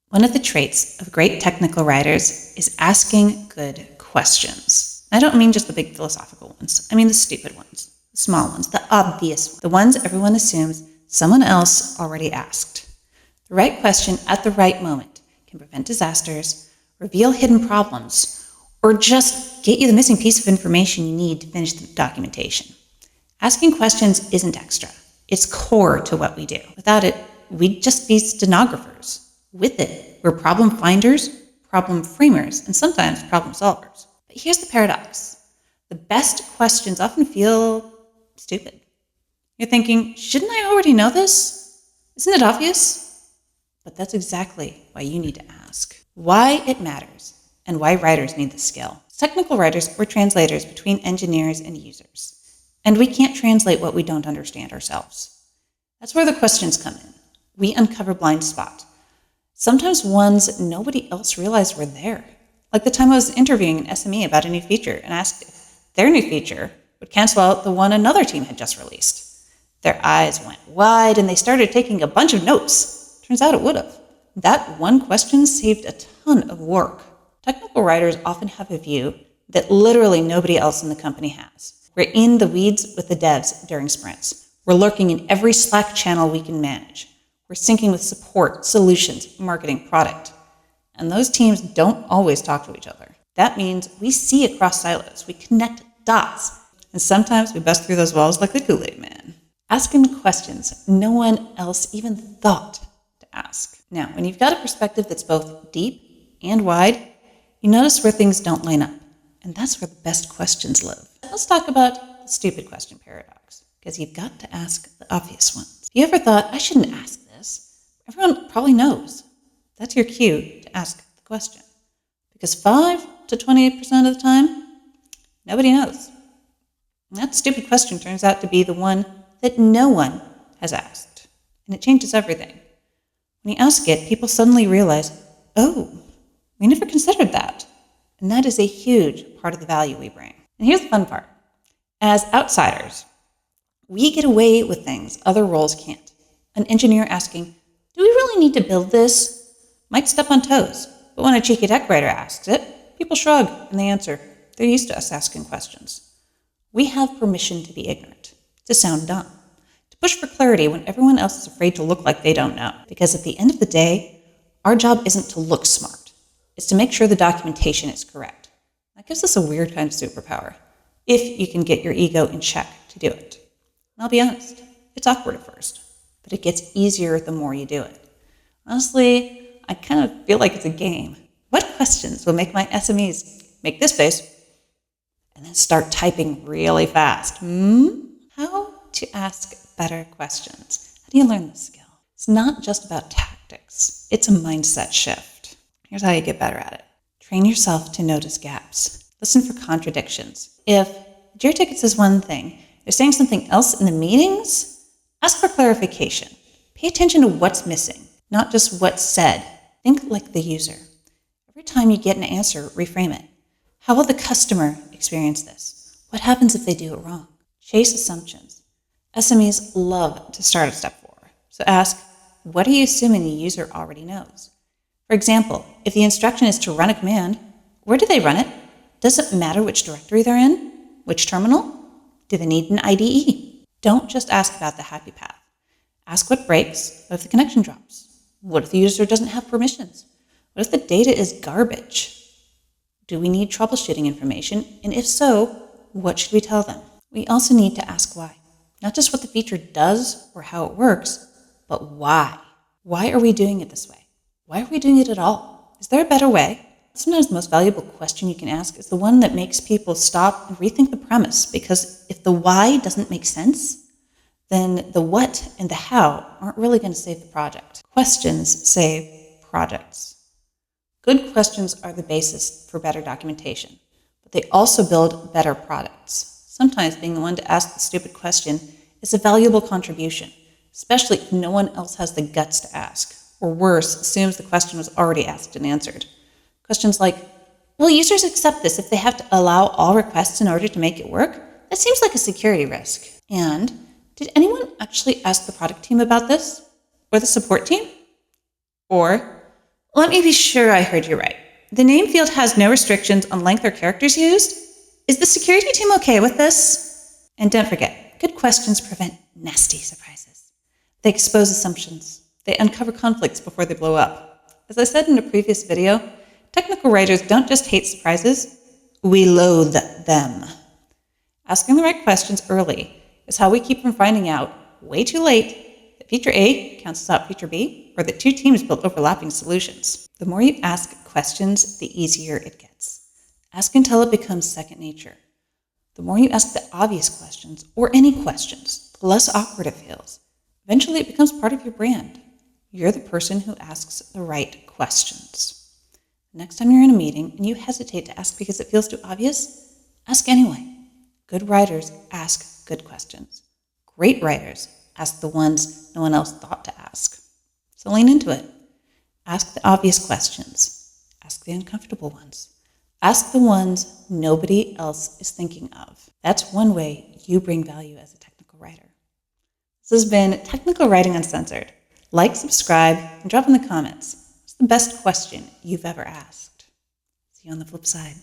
One of the traits of great technical writers is asking good questions. I don't mean just the big philosophical ones. I mean the stupid ones, the small ones, the obvious ones, the ones everyone assumes someone else already asked. The right question at the right moment can prevent disasters, reveal hidden problems, or just get you the missing piece of information you need to finish the documentation. Asking questions isn't extra. It's core to what we do. Without it, we'd just be stenographers. With it, we're problem finders, problem framers, and sometimes problem solvers. But here's the paradox. The best questions often feel stupid. You're thinking, shouldn't I already know this? Isn't it obvious? But that's exactly why you need to ask. Why it matters, and why writers need this skill. As technical writers, we're translators between engineers and users. And we can't translate what we don't understand ourselves. That's where the questions come in. We uncover blind spots. Sometimes ones nobody else realized were there. Like the time I was interviewing an SME about a new feature and asked if their new feature would cancel out the one another team had just released. Their eyes went wide and they started taking a bunch of notes. Turns out it would have. That one question saved a ton of work. Technical writers often have a view that literally nobody else in the company has. We're in the weeds with the devs during sprints. We're lurking in every Slack channel we can manage. We're syncing with support, solutions, marketing, product. And those teams don't always talk to each other. That means we see across silos, we connect dots, and sometimes we bust through those walls like the Kool-Aid Man. Asking questions no one else even thought to ask. Now, when you've got a perspective that's both deep and wide, you notice where things don't line up. And that's where the best questions live. Let's talk about the stupid question paradox, because you've got to ask the obvious ones. Have you ever thought, I shouldn't ask this? Everyone probably knows. That's your cue to ask the question. Because 5 to 28% of the time, nobody knows. And that stupid question turns out to be the one that no one has asked. And it changes everything. When you ask it, people suddenly realize, oh, we never considered that. And that is a huge part of the value we bring. And here's the fun part. As outsiders, we get away with things other roles can't. An engineer asking, do we really need to build this? Might step on toes. But when a cheeky tech writer asks it, people shrug and they answer. They're used to us asking questions. We have permission to be ignorant, to sound dumb, to push for clarity when everyone else is afraid to look like they don't know. Because at the end of the day, our job isn't to look smart. It's to make sure the documentation is correct. That gives us a weird kind of superpower, if you can get your ego in check to do it. And I'll be honest, it's awkward at first, but it gets easier the more you do it. Honestly, I kind of feel like it's a game. What questions will make my SMEs make this face and then start typing really fast? How to ask better questions. How do you learn this skill? It's not just about tactics. It's a mindset shift. Here's how you get better at it. Train yourself to notice gaps. Listen for contradictions. If Jira Ticket says one thing, they're saying something else in the meetings, ask for clarification. Pay attention to what's missing, not just what's said. Think like the user. Every time you get an answer, reframe it. How will the customer experience this? What happens if they do it wrong? Chase assumptions. SMEs love to start at step 4. So ask, what are you assuming the user already knows? For example, if the instruction is to run a command, where do they run it? Does it matter which directory they're in? Which terminal? Do they need an IDE? Don't just ask about the happy path. Ask what breaks. What if the connection drops? What if the user doesn't have permissions? What if the data is garbage? Do we need troubleshooting information? And if so, what should we tell them? We also need to ask why. Not just what the feature does or how it works, but why. Why are we doing it this way? Why are we doing it at all? Is there a better way? Sometimes the most valuable question you can ask is the one that makes people stop and rethink the premise, because if the why doesn't make sense, then the what and the how aren't really going to save the project. Questions save projects. Good questions are the basis for better documentation, but they also build better products. Sometimes being the one to ask the stupid question is a valuable contribution, especially if no one else has the guts to ask, or worse, assumes the question was already asked and answered. Questions like, will users accept this if they have to allow all requests in order to make it work? That seems like a security risk. And did anyone actually ask the product team about this? Or the support team? Or Let me be sure I heard you right. The name field has no restrictions on length or characters used? Is the security team okay with this? And don't forget, good questions prevent nasty surprises. They expose assumptions. They uncover conflicts before they blow up. As I said in a previous video, technical writers don't just hate surprises, we loathe them. Asking the right questions early is how we keep from finding out, way too late, that feature A cancels out feature B, or that two teams build overlapping solutions. The more you ask questions, the easier it gets. Ask until it becomes second nature. The more you ask the obvious questions, or any questions, the less awkward it feels. Eventually, it becomes part of your brand. You're the person who asks the right questions. Next time you're in a meeting and you hesitate to ask because it feels too obvious, ask anyway. Good writers ask good questions. Great writers ask the ones no one else thought to ask. So lean into it. Ask the obvious questions. Ask the uncomfortable ones. Ask the ones nobody else is thinking of. That's one way you bring value as a technical writer. This has been Technical Writing Uncensored. Like, subscribe, and drop in the comments. What's the best question you've ever asked? See you on the flip side.